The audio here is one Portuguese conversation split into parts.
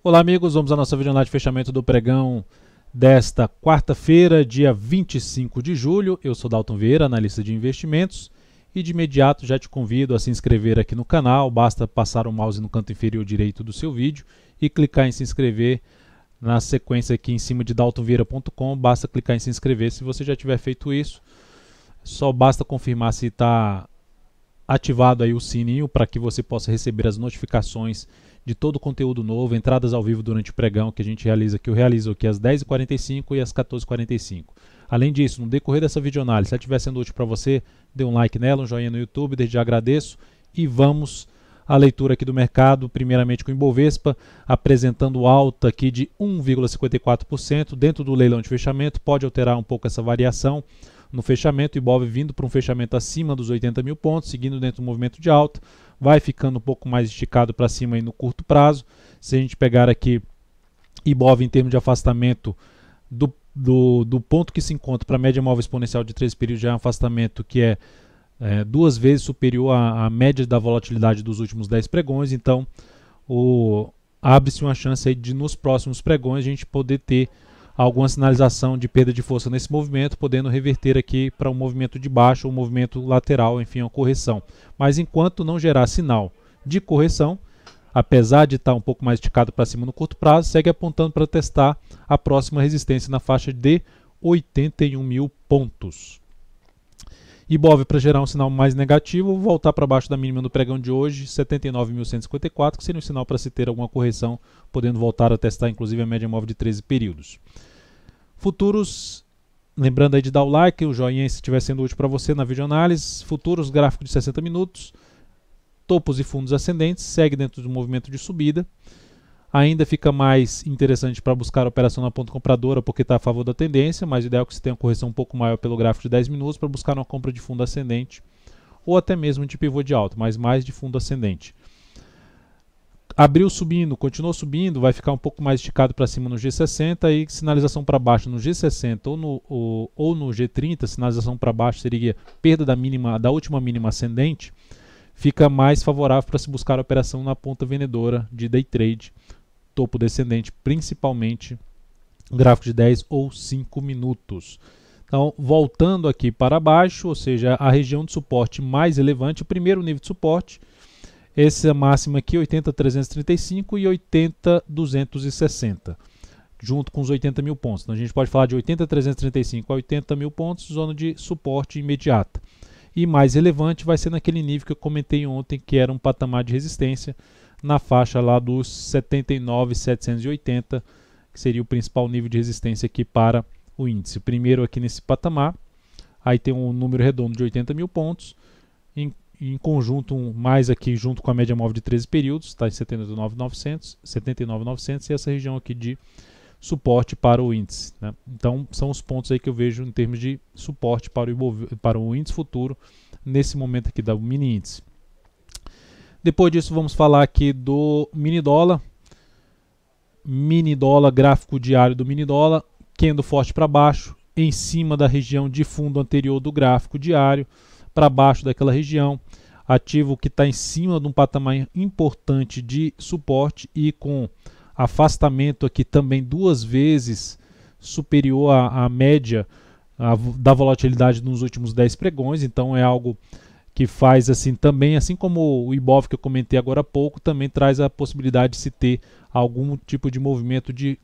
Olá amigos, vamos à nossa videoanálise de fechamento do pregão desta quarta-feira, dia 25 de julho. Eu sou Dalton Vieira, analista de investimentos, e de imediato já te convido a se inscrever aqui no canal. Basta passar o mouse no canto inferior direito do seu vídeo e clicar em se inscrever na sequência aqui em cima de daltonvieira.com. Basta clicar em se inscrever. Se você já tiver feito isso, só basta confirmar se está ativado aí o sininho para que você possa receber as notificações de todo o conteúdo novo, entradas ao vivo durante o pregão que a gente realiza, que eu realizo aqui às 10h45 e às 14h45. Além disso, no decorrer dessa videoanálise, se ela estiver sendo útil para você, dê um like nela, um joinha no YouTube, desde já agradeço. E vamos à leitura aqui do mercado, primeiramente com o Ibovespa, apresentando alta aqui de 1,54%, dentro do leilão de fechamento, pode alterar um pouco essa variação. No fechamento, o Ibov vindo para um fechamento acima dos 80 mil pontos, seguindo dentro do movimento de alta, vai ficando um pouco mais esticado para cima aí no curto prazo. Se a gente pegar aqui Ibov em termos de afastamento do ponto que se encontra para a média móvel exponencial de 13 períodos, já é um afastamento que é duas vezes superior à média da volatilidade dos últimos 10 pregões. Então, abre-se uma chance aí de nos próximos pregões a gente poder ter alguma sinalização de perda de força nesse movimento, podendo reverter aqui para um movimento de baixo, um movimento lateral, enfim, uma correção. Mas enquanto não gerar sinal de correção, apesar de estar um pouco mais esticado para cima no curto prazo, segue apontando para testar a próxima resistência na faixa de 81 mil pontos. Ibov, para gerar um sinal mais negativo, voltar para baixo da mínima do pregão de hoje, 79.154, que seria um sinal para se ter alguma correção, podendo voltar a testar inclusive a média móvel de 13 períodos. Futuros, lembrando aí de dar o like, o joinha se estiver sendo útil para você na videoanálise. Futuros, gráfico de 60 minutos, topos e fundos ascendentes, segue dentro do movimento de subida. Ainda fica mais interessante para buscar a operação na ponta compradora, porque está a favor da tendência, mas o ideal é que você tenha uma correção um pouco maior pelo gráfico de 10 minutos para buscar uma compra de fundo ascendente, ou até mesmo de pivô de alta, mas mais de fundo ascendente. Abriu subindo, continuou subindo, vai ficar um pouco mais esticado para cima no G60 e sinalização para baixo no G60 ou no G30, sinalização para baixo seria perda da última mínima ascendente, fica mais favorável para se buscar a operação na ponta vendedora de day trade, topo descendente, principalmente gráfico de 10 ou 5 minutos. Então, voltando aqui para baixo, ou seja, a região de suporte mais relevante, o primeiro nível de suporte, essa máxima aqui, 80.335 e 80.260, junto com os 80 mil pontos. Então, a gente pode falar de 80.335 a 80 mil pontos, zona de suporte imediata. E mais relevante vai ser naquele nível que eu comentei ontem, que era um patamar de resistência, na faixa lá dos 79.780, que seria o principal nível de resistência aqui para o índice. Primeiro aqui nesse patamar, aí tem um número redondo de 80 mil pontos, em conjunto mais aqui junto com a média móvel de 13 períodos, está em 79.900 e essa região aqui de suporte para o índice, né? Então são os pontos aí que eu vejo em termos de suporte para o índice futuro nesse momento aqui do mini índice. Depois disso vamos falar aqui do mini dólar, gráfico diário do mini dólar, candle forte para baixo, em cima da região de fundo anterior do gráfico diário, para baixo daquela região, ativo que está em cima de um patamar importante de suporte e com afastamento aqui também duas vezes superior à média da volatilidade nos últimos 10 pregões. Então é algo que faz assim também, assim como o Ibov que eu comentei agora há pouco, também traz a possibilidade de se ter algum tipo de movimento de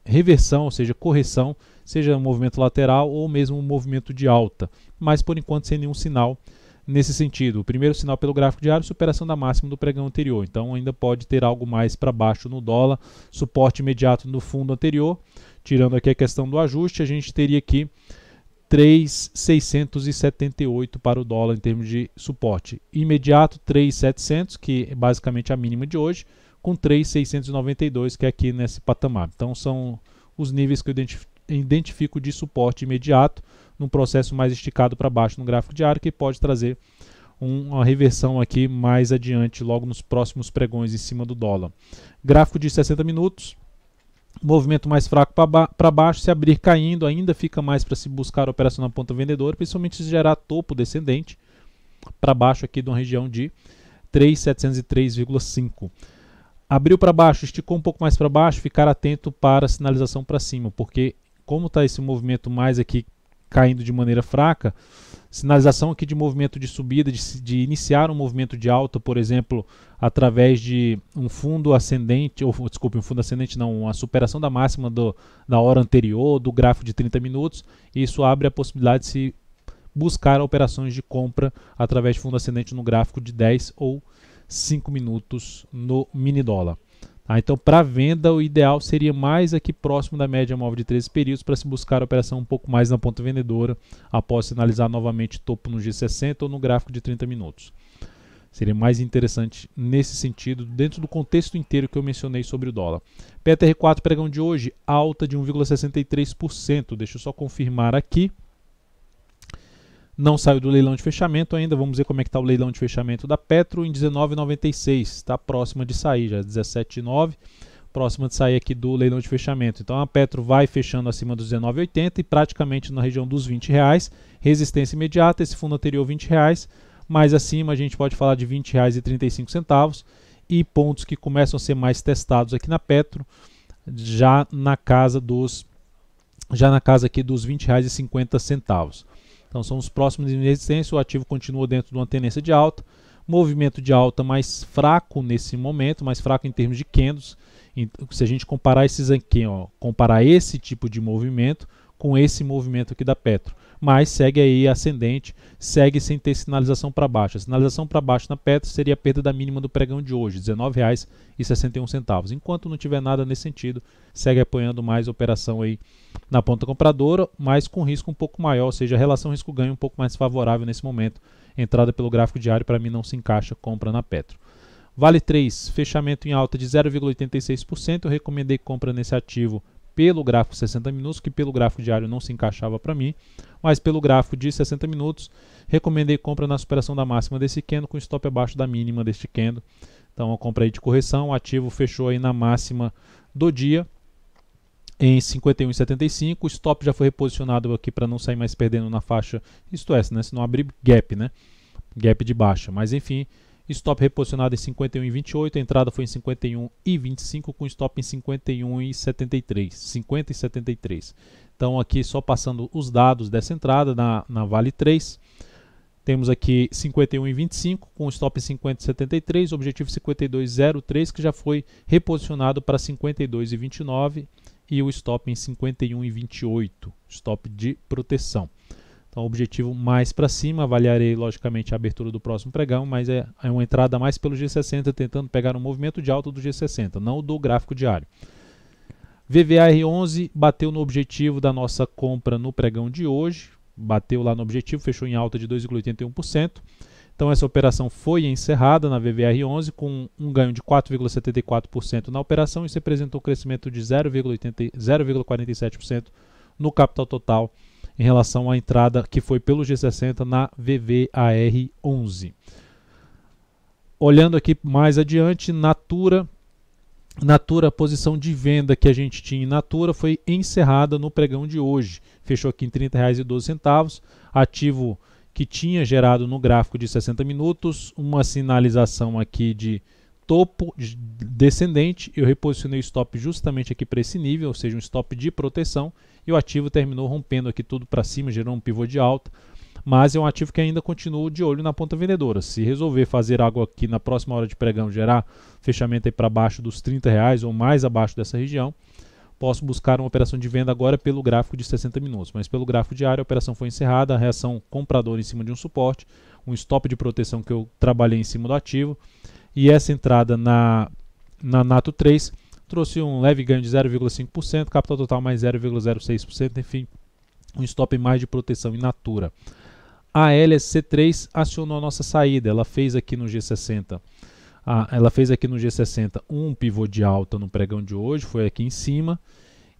reversão, ou seja, correção, seja um movimento lateral ou mesmo um movimento de alta, mas por enquanto sem nenhum sinal nesse sentido. O primeiro sinal pelo gráfico diário, superação da máxima do pregão anterior, então ainda pode ter algo mais para baixo no dólar, suporte imediato no fundo anterior. Tirando aqui a questão do ajuste, a gente teria aqui 3.678 para o dólar em termos de suporte imediato, 3.700, que é basicamente a mínima de hoje, com 3.692, que é aqui nesse patamar. Então são os níveis que eu identifico de suporte imediato num processo mais esticado para baixo no gráfico diário, que pode trazer uma reversão aqui mais adiante, logo nos próximos pregões em cima do dólar. Gráfico de 60 minutos, movimento mais fraco para baixo, se abrir caindo, ainda fica mais para se buscar a operação na ponta vendedora, principalmente se gerar topo descendente para baixo aqui de uma região de 3.703,5. Abriu para baixo, esticou um pouco mais para baixo, ficar atento para a sinalização para cima, porque como está esse movimento mais aqui caindo de maneira fraca, sinalização aqui de movimento de subida, de iniciar um movimento de alta, por exemplo, através de um fundo ascendente, ou desculpe, um fundo ascendente não, uma superação da máxima da hora anterior, do gráfico de 30 minutos, isso abre a possibilidade de se buscar operações de compra através de fundo ascendente no gráfico de 10 ou 5 minutos no mini dólar. Então, para venda, o ideal seria mais aqui próximo da média móvel de 13 períodos para se buscar a operação um pouco mais na ponta vendedora, após sinalizar novamente topo no G60 ou no gráfico de 30 minutos. Seria mais interessante nesse sentido, dentro do contexto inteiro que eu mencionei sobre o dólar. PTR4 pregão de hoje, alta de 1,63%. Deixa eu só confirmar aqui. Não saiu do leilão de fechamento ainda, vamos ver como é que está o leilão de fechamento da Petro em 19,96, está próxima de sair, já 17,9, próxima de sair aqui do leilão de fechamento. Então a Petro vai fechando acima dos 19,80 e praticamente na região dos R$20, resistência imediata, esse fundo anterior R$20, mais acima a gente pode falar de R$20,35 e pontos que começam a ser mais testados aqui na Petro, já na casa aqui dos R$20,50. Então são os próximos de resistência, o ativo continua dentro de uma tendência de alta, movimento de alta mais fraco nesse momento, mais fraco em termos de candles. Se a gente comparar esses aqui, ó, comparar esse tipo de movimento com esse movimento aqui da Petro, mas segue aí ascendente, segue sem ter sinalização para baixo. A sinalização para baixo na Petro seria a perda da mínima do pregão de hoje, R$19,61. Enquanto não tiver nada nesse sentido, segue apoiando mais a operação aí na ponta compradora, mas com risco um pouco maior, ou seja, a relação risco-ganho um pouco mais favorável nesse momento. Entrada pelo gráfico diário para mim não se encaixa compra na Petro. Vale 3, fechamento em alta de 0,86%. Eu recomendei compra nesse ativo pelo gráfico 60 minutos, que pelo gráfico diário não se encaixava para mim, mas pelo gráfico de 60 minutos, recomendei compra na superação da máxima desse candle com stop abaixo da mínima deste candle. Então, a compra aí de correção, o ativo fechou aí na máxima do dia em 51,75, o stop já foi reposicionado aqui para não sair mais perdendo na faixa, isto é, né, se não abrir gap, né, gap de baixa, mas enfim, stop reposicionado em 51,28, a entrada foi em 51,25 com stop em 51,73, 50,73. Então aqui só passando os dados dessa entrada na Vale 3, temos aqui 51,25 com stop em 50,73, objetivo 52,03 que já foi reposicionado para 52,29 e o stop em 51,28, stop de proteção. Então, objetivo mais para cima, avaliarei logicamente a abertura do próximo pregão, mas é uma entrada mais pelo G60, tentando pegar um movimento de alta do G60, não do gráfico diário. VVAR11 bateu no objetivo da nossa compra no pregão de hoje, bateu lá no objetivo, fechou em alta de 2,81%. Então essa operação foi encerrada na VVAR11 com um ganho de 4,74% na operação. Isso representou um crescimento de 0,47% no capital total em relação à entrada que foi pelo G60 na VVAR11. Olhando aqui mais adiante, Natura, a posição de venda que a gente tinha em Natura foi encerrada no pregão de hoje. Fechou aqui em R$ 30,12, ativo que tinha gerado no gráfico de 60 minutos uma sinalização aqui de topo descendente. Eu reposicionei o stop justamente aqui para esse nível, ou seja, um stop de proteção, e o ativo terminou rompendo aqui tudo para cima, gerou um pivô de alta, mas é um ativo que ainda continua de olho na ponta vendedora. Se resolver fazer algo aqui na próxima hora de pregão, gerar fechamento aí para baixo dos R$ 30 ou mais abaixo dessa região, posso buscar uma operação de venda agora pelo gráfico de 60 minutos, mas pelo gráfico diário a operação foi encerrada, a reação compradora em cima de um suporte, um stop de proteção que eu trabalhei em cima do ativo, e essa entrada na Nato 3 trouxe um leve ganho de 0,5%, capital total mais 0,06%, enfim, um stop mais de proteção em Natura. A LSC3 acionou a nossa saída, ela fez aqui no G60 um pivô de alta no pregão de hoje, foi aqui em cima,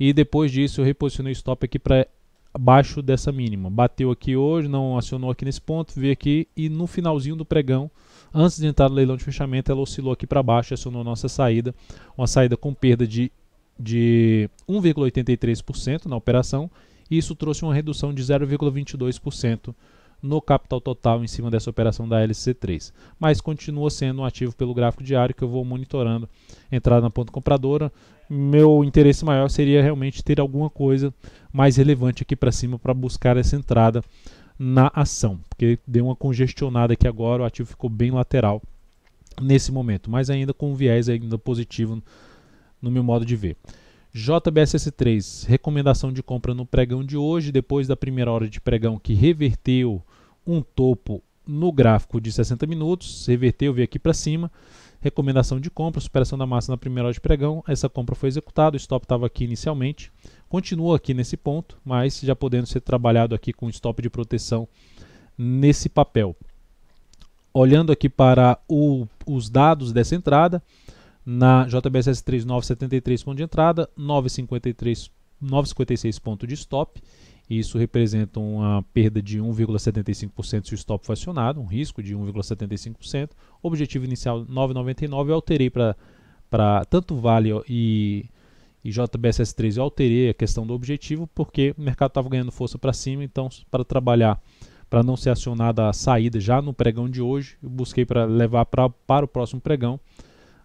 e depois disso eu reposicionei o stop aqui para abaixo dessa mínima. Bateu aqui hoje, não acionou aqui nesse ponto, veio aqui e no finalzinho do pregão, antes de entrar no leilão de fechamento, ela oscilou aqui para baixo e acionou a nossa saída, uma saída com perda de 1,83% na operação, e isso trouxe uma redução de 0,22% no capital total em cima dessa operação da LCC3. Mas continua sendo um ativo pelo gráfico diário que eu vou monitorando, entrada na ponta compradora. Meu interesse maior seria realmente ter alguma coisa mais relevante aqui para cima para buscar essa entrada na ação, porque deu uma congestionada aqui agora, o ativo ficou bem lateral nesse momento, mas ainda com um viés ainda positivo no meu modo de ver. JBSS3, recomendação de compra no pregão de hoje, depois da primeira hora de pregão que reverteu um topo no gráfico de 60 minutos, reverteu, veio aqui para cima, recomendação de compra, superação da massa na primeira hora de pregão, essa compra foi executada, o stop estava aqui inicialmente, continua aqui nesse ponto, mas já podendo ser trabalhado aqui com stop de proteção nesse papel. Olhando aqui para os dados dessa entrada, na JBSS3 9,73 ponto de entrada, 9,56 ponto de stop. Isso representa uma perda de 1,75% se o stop for acionado, um risco de 1,75%. Objetivo inicial 9,99. Eu alterei para tanto Vale e JBSS3, eu alterei a questão do objetivo porque o mercado estava ganhando força para cima, então para trabalhar, para não ser acionada a saída já no pregão de hoje, eu busquei para levar para o próximo pregão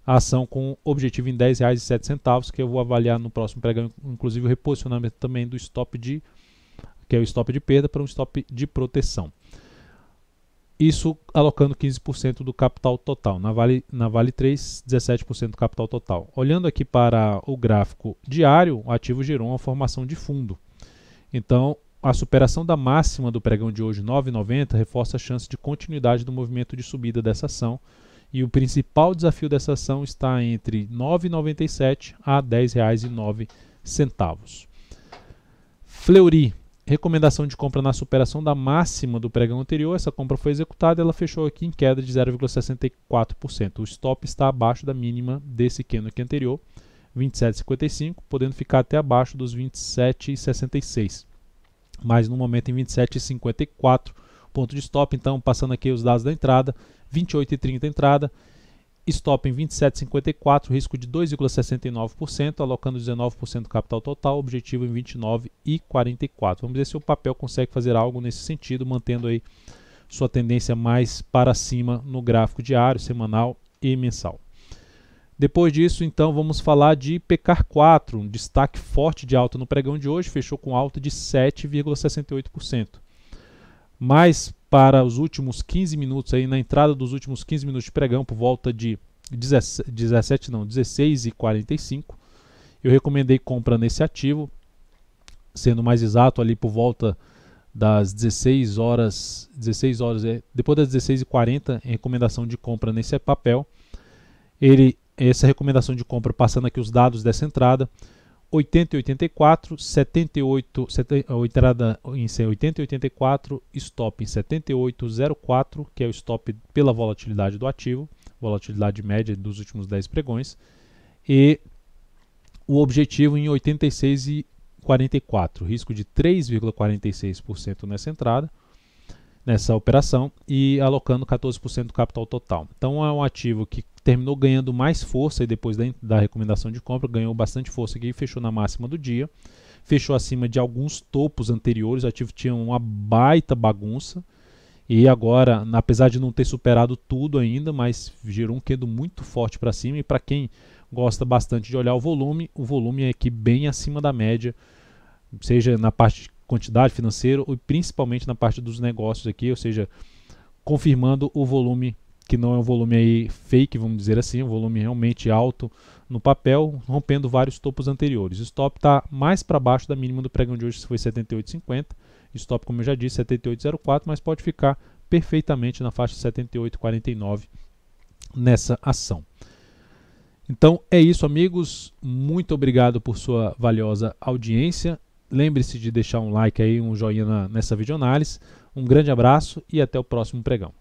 a ação com objetivo em R$ 10,07, que eu vou avaliar no próximo pregão, inclusive o reposicionamento também do stop que é o stop de perda para um stop de proteção. Isso alocando 15% do capital total. Na Vale 3, 17% do capital total. Olhando aqui para o gráfico diário, o ativo gerou uma formação de fundo. Então, a superação da máxima do pregão de hoje, 9,90, reforça a chance de continuidade do movimento de subida dessa ação. E o principal desafio dessa ação está entre R$ 9,97 a R$ 10,09. Fleury, recomendação de compra na superação da máxima do pregão anterior. Essa compra foi executada e ela fechou aqui em queda de 0,64%. O stop está abaixo da mínima desse candle anterior, 27,55, podendo ficar até abaixo dos 27,66. Mas no momento em 27,54 ponto de stop. Então, passando aqui os dados da entrada, 28,30 entrada, stop em 27,54, risco de 2,69%, alocando 19% do capital total, objetivo em 29,44. Vamos ver se o papel consegue fazer algo nesse sentido, mantendo aí sua tendência mais para cima no gráfico diário, semanal e mensal. Depois disso, então, vamos falar de PECAR4, um destaque forte de alta no pregão de hoje, fechou com alta de 7,68%. Mas para os últimos 15 minutos, aí, na entrada dos últimos 15 minutos de pregão, por volta de 16h45, eu recomendei compra nesse ativo, sendo mais exato, ali por volta das 16 horas, depois das 16h40, recomendação de compra nesse papel. Essa recomendação de compra, passando aqui os dados dessa entrada, 80,84, 78, entrada em 80,84, stop em 78,04, que é o stop pela volatilidade do ativo, volatilidade média dos últimos 10 pregões, e o objetivo em 86,44, risco de 3,46% nessa entrada, nessa operação, e alocando 14% do capital total. Então é um ativo que terminou ganhando mais força e depois da recomendação de compra, ganhou bastante força aqui e fechou na máxima do dia, fechou acima de alguns topos anteriores, o ativo tinha uma baita bagunça, e agora, apesar de não ter superado tudo ainda, mas gerou um candle muito forte para cima, e para quem gosta bastante de olhar o volume é aqui bem acima da média, seja na parte de quantidade financeira e principalmente na parte dos negócios aqui, ou seja, confirmando o volume, que não é um volume aí fake, vamos dizer assim, um volume realmente alto no papel, rompendo vários topos anteriores. O stop está mais para baixo da mínima do pregão de hoje, foi 78,50, stop, como eu já disse, 78,04, mas pode ficar perfeitamente na faixa 78,49 nessa ação. Então é isso, amigos, muito obrigado por sua valiosa audiência. Lembre-se de deixar um like aí, um joinha nessa videoanálise. Um grande abraço e até o próximo pregão.